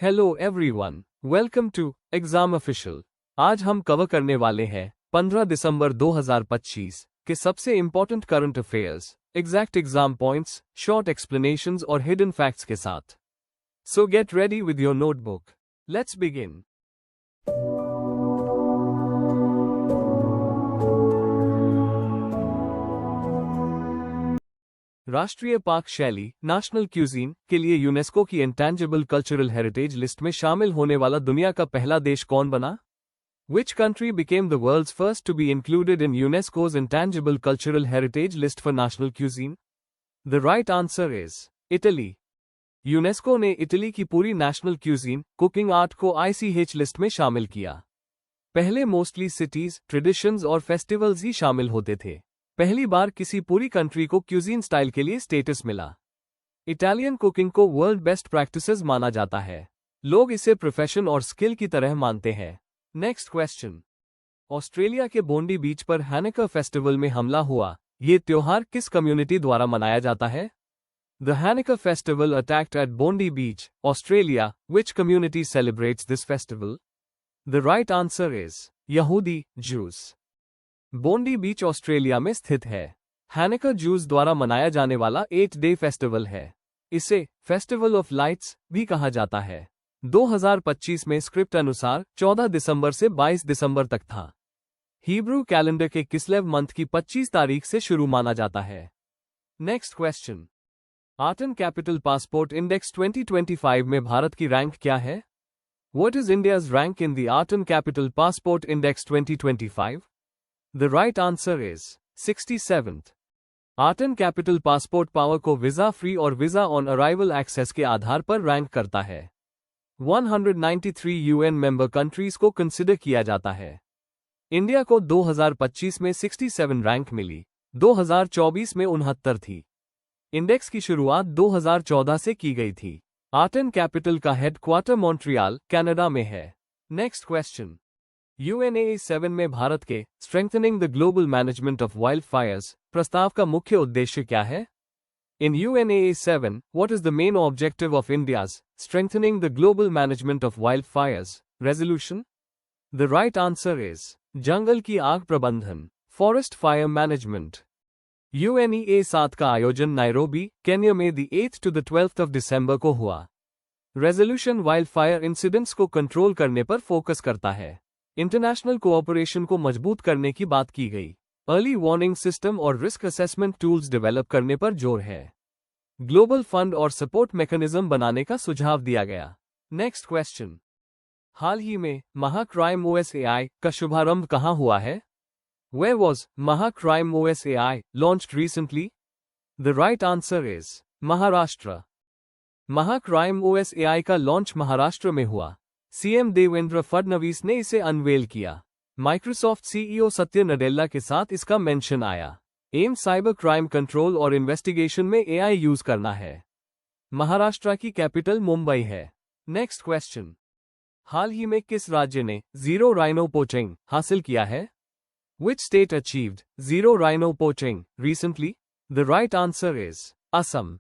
Hello everyone, welcome to exam official. आज हम cover करने वाले हैं 15 दिसंबर 2025 के सबसे important current affairs, exact exam points, short explanations और हिडन फैक्ट्स के साथ। सो get ready with your notebook. Let's begin. राष्ट्रीय पाक शैली नेशनल क्यूजीन के लिए यूनेस्को की इंटेंजिबल कल्चरल हेरिटेज लिस्ट में शामिल होने वाला दुनिया का पहला देश कौन बना? Which country became the world's first to be included in UNESCO's intangible cultural heritage list for national cuisine? The right answer is Italy. UNESCO ने इटली की पूरी नेशनल क्यूजीन कुकिंग आर्ट को ICH लिस्ट में शामिल किया। पहले mostly cities, traditions और festivals ही शामिल होते थे। पहली बार किसी पूरी कंट्री को क्यूजीन स्टाइल के लिए स्टेटस मिला। इटालियन कुकिंग को वर्ल्ड बेस्ट प्रैक्टिसेस माना जाता है। लोग इसे प्रोफेशन और स्किल की तरह मानते हैं। Next question. ऑस्ट्रेलिया के बोंडी बीच पर हैनेका फेस्टिवल में हमला हुआ। ये त्योहार किस कम्युनिटी द्वारा मनाया जाता है? The Hanukkah festival attacked at Bondi Beach, Australia. Which community celebrates this festival? The right answer is यहूदी, जूस। बोंडी बीच ऑस्ट्रेलिया में स्थित है। हैनेका जूस द्वारा मनाया जाने वाला 8-डे फेस्टिवल है। इसे फेस्टिवल ऑफ लाइट्स भी कहा जाता है। 2025 में स्क्रिप्ट अनुसार 14 दिसंबर से 22 दिसंबर तक था। हिब्रू कैलेंडर के किस्लेव मंथ की 25 तारीख से शुरू माना जाता है। Next question. Arton Capital Passport Index 2025 में भारत की रैंक क्या है? What is India's rank in the Arton Capital Passport Index 2025? The right answer is 67th. Arton Capital passport power को वीजा फ्री और वीजा ऑन अराइवल एक्सेस के आधार पर rank करता है। 193 यूएन मेंबर कंट्रीज को कंसिडर किया जाता है। इंडिया को 2025 में 67 रैंक मिली। 2024 में 69 थी। इंडेक्स की शुरुआत 2014 से की गई थी। आर्टन कैपिटल का हेडक्वार्टर मॉन्ट्रियल, कनाडा में है। Next question. UNAA7 में भारत के strengthening the global management of wildfires प्रस्ताव का मुख्य उद्देश्य क्या है? In UNAA7, what is the main objective of India's strengthening the global management of wildfires resolution? The right answer is जंगल की आग प्रबंधन, फॉरेस्ट फायर मैनेजमेंट। UNEA7 का आयोजन नायरोबी, केन्या में 8 to 12 दिसंबर को हुआ। रेजोल्यूशन वाइल्ड फायर इंसिडेंट्स को कंट्रोल करने पर फोकस करता है। इंटरनेशनल कोऑपरेशन को मजबूत करने की बात की गई। अर्ली वार्निंग सिस्टम और रिस्क असेसमेंट टूल्स डेवलप करने पर जोर है। ग्लोबल फंड और सपोर्ट मैकेनिज्म बनाने का सुझाव दिया गया। Next question. हाल ही में महाक्राइम OS AI का शुभारंभ कहां हुआ है? Where was MahaCrime OS AI launched recently? The right answer is Maharashtra. MahaCrime OS AI का लॉन्च महाराष्ट्र में हुआ। CM देवेंद्र फडणवीस ने इसे अनवेल किया। माइक्रोसॉफ्ट CEO सत्य नडेला के साथ इसका मेंशन आया। एम साइबर क्राइम कंट्रोल और इन्वेस्टिगेशन में AI यूज करना है। महाराष्ट्र की कैपिटल मुंबई है। Next question. हाल ही में किस राज्य ने जीरो राइनो पोचिंग हासिल किया है? Which state achieved zero rhino poaching recently? The right answer is Assam.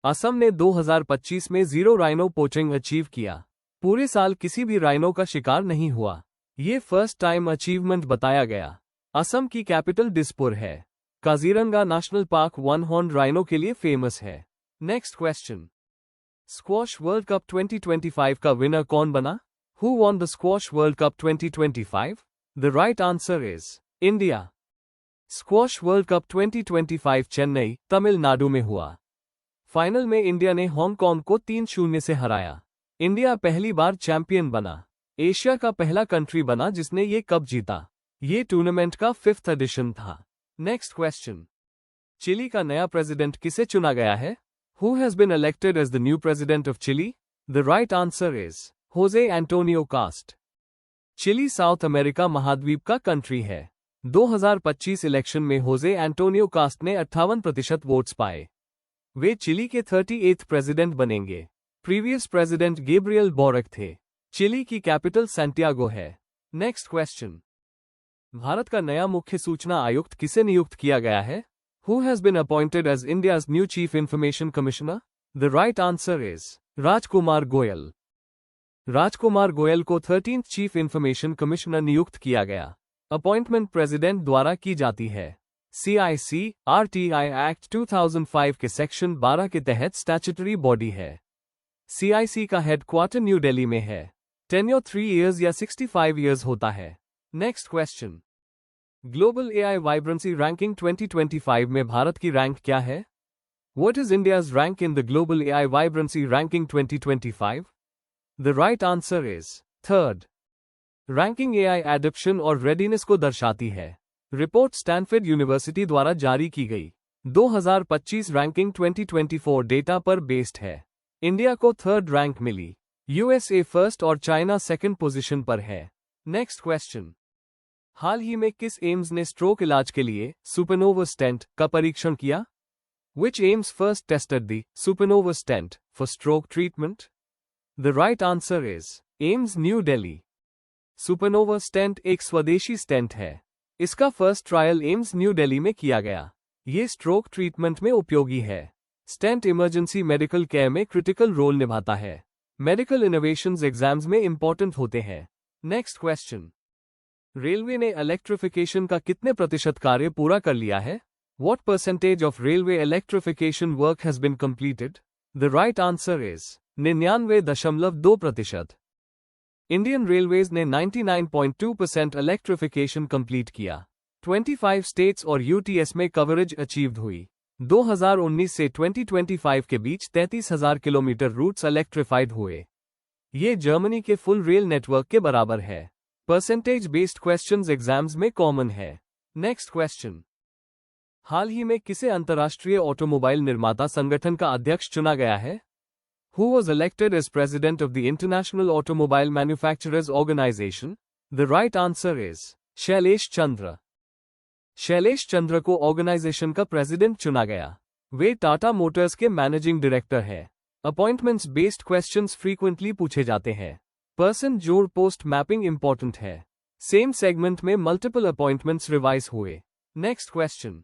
Assam ने 2025 में जीरो राइनो पोचिंग अचीव किया। पूरे साल किसी भी राइनो का शिकार नहीं हुआ। ये फर्स्ट टाइम अचीवमेंट बताया गया। असम की कैपिटल दिसपुर है। Kaziranga national park one horn rhino के लिए फेमस है। Next question. Squash world cup 2025 का विनर कौन बना? Who won the squash world cup 2025? The right answer is India. Squash world cup 2025 Chennai, Tamil Nadu में हुआ। फाइनल में इंडिया ने हांगकांग को 3-0 से हराया। इंडिया पहली बार चैंपियन बना। एशिया का पहला कंट्री बना जिसने ये कप जीता। ये टूर्नामेंट का 5th एडिशन था। Next question. चिली का नया प्रेसिडेंट किसे चुना गया है? Who has been elected as the new president of Chile? The right answer is Jose Antonio Kast. Chile South America महाद्वीप का कंट्री है। 2025 इलेक्शन में होजे एंटोनियो कास्ट ने 58% वोट्स पाए। वे चिली के 38th प्रेसिडेंट बनेंगे। प्रीवियस प्रेसिडेंट गैब्रियल बोरिक थे। Chile की कैपिटल सैंटियागो है। Next question. भारत का नया मुख्य सूचना आयुक्त किसे नियुक्त किया गया है? Who has been appointed as India's new chief information commissioner? The right answer is Rajkumar Goyal. Rajkumar Goyal को 13th चीफ इंफॉर्मेशन कमिश्नर नियुक्त किया गया। अपॉइंटमेंट प्रेसिडेंट द्वारा की जाती है। CIC-RTI एक्ट 2005 के सेक्शन 12 के तहत स्टैट्यूटरी बॉडी है। CIC का हेडक्वार्टर न्यू दिल्ली में है। टेन्योर 3 इयर्स या 65 इयर्स होता है। Next question, global AI vibrancy ranking 2025 में भारत की रैंक क्या है? What is India's rank in the Global AI Vibrancy Ranking 2025? The right answer is third. Ranking AI adoption और रेडीनेस को दर्शाती है। रिपोर्ट स्टैनफोर्ड यूनिवर्सिटी द्वारा जारी की गई 2025 रैंकिंग 2024 डेटा पर बेस्ड है। इंडिया को थर्ड रैंक मिली। USA फर्स्ट और चाइना सेकंड पोजीशन पर है। नेक्स्ट क्वेश्चन, हाल ही में किस एम्स ने स्ट्रोक इलाज के लिए सुपरनोवा स्टेंट का परीक्षण किया? Which AIIMS first tested the supernova stent for stroke treatment? The right answer is AIIMS New Delhi. Supernova stent एक स्वदेशी स्टेंट है। इसका first trial AIIMS New Delhi में किया गया। ये स्ट्रोक ट्रीटमेंट में उपयोगी है। स्टेंट इमरजेंसी मेडिकल केयर में क्रिटिकल रोल निभाता है। मेडिकल इनोवेशंस एग्जाम्स में इंपॉर्टेंट होते हैं। नेक्स्ट क्वेश्चन, रेलवे ने इलेक्ट्रिफिकेशन का कितने प्रतिशत कार्य पूरा कर लिया है? What percentage of railway electrification work has been completed? The right answer is 99.2%। Indian railways ने 99.2% इलेक्ट्रिफिकेशन कंप्लीट किया। 25 स्टेट्स और UTS में कवरेज अचीव्ड हुई। 2019 से 2025 के बीच 33,000 किलोमीटर रूट्स इलेक्ट्रिफाइड हुए। ये जर्मनी के फुल रेल नेटवर्क के बराबर है। परसेंटेज बेस्ड क्वेश्चंस एग्जाम्स में कॉमन है। नेक्स्ट क्वेश्चन, हाल ही में किसे अंतर्राष्ट्रीय ऑटोमोबाइल निर्माता संगठन का अध्यक्ष चुना गया है? Who was elected as president of the International Automobile Manufacturers Organization? The right answer is Shailesh चंद्र। शैलेश चंद्र को ऑर्गेनाइजेशन का प्रेसिडेंट चुना गया। वे टाटा मोटर्स के मैनेजिंग डायरेक्टर है। अपॉइंटमेंट्स बेस्ड क्वेश्चंस फ्रीक्वेंटली पूछे जाते हैं। पर्सन जोड़ पोस्ट मैपिंग इंपॉर्टेंट है। सेम सेगमेंट में मल्टीपल अपॉइंटमेंट्स रिवाइज हुए। नेक्स्ट क्वेश्चन,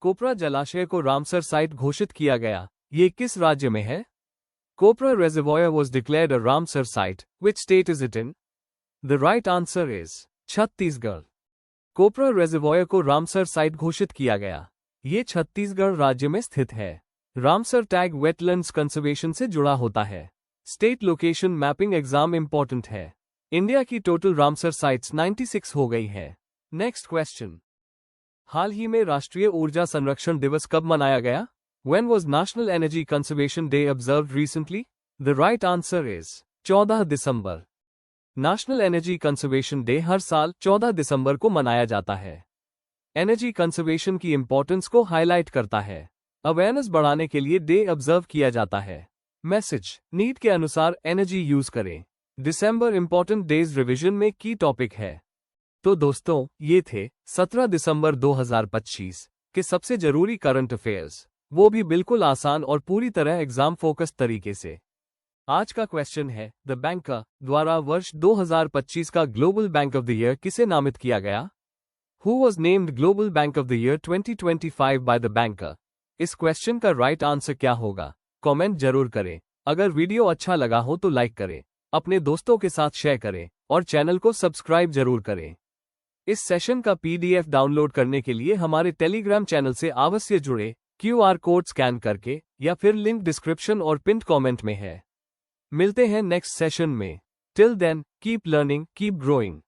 कोपरा जलाशय को रामसर साइट घोषित किया गया। ये किस राज्य में है? कोपरा reservoir was declared a Ramsar site. Which state is it in? The right answer is Chhattisgarh. Kopra reservoir को रामसर साइट घोषित किया गया। ये छत्तीसगढ़ राज्य में स्थित है। रामसर टैग वेटलैंड्स कंजर्वेशन से जुड़ा होता है। State location mapping exam important है। इंडिया की टोटल रामसर साइट्स 96 हो गई है। नेक्स्ट क्वेश्चन, हाल ही में राष्ट्रीय ऊर्जा संरक्षण दिवस कब मनाया गया? When was National Energy Conservation Day observed recently? The right answer is 14 दिसंबर। नेशनल एनर्जी कंजर्वेशन डे हर साल 14 दिसंबर को मनाया जाता है। एनर्जी कंजर्वेशन की इंपॉर्टेंस को हाईलाइट करता है। अवेयरनेस बढ़ाने के लिए डे ऑब्जर्व किया जाता है। मैसेज, नीड के अनुसार एनर्जी यूज करें। दिसंबर इंपॉर्टेंट डेज रिवीजन में की टॉपिक है। तो दोस्तों, ये थे 17 दिसंबर 2025 के सबसे जरूरी करंट अफेयर्स, वो भी बिल्कुल आसान और पूरी तरह एग्जाम फोकस्ड तरीके से। आज का क्वेश्चन है, द बैंकर द्वारा वर्ष 2025 का global bank of the year किसे नामित किया गया? Who was named global bank of the year 2025 by the banker? इस क्वेश्चन का राइट आंसर क्या होगा? कमेंट जरूर करें। अगर वीडियो अच्छा लगा हो तो लाइक करें, अपने दोस्तों के साथ शेयर करें और चैनल को सब्सक्राइब जरूर करें। इस सेशन का PDF डाउनलोड करने के लिए हमारे टेलीग्राम चैनल से अवश्य जुड़े। QR कोड स्कैन करके या फिर लिंक डिस्क्रिप्शन और पिन कमेंट में है। मिलते हैं नेक्स्ट सेशन में। Till then, keep learning, keep growing.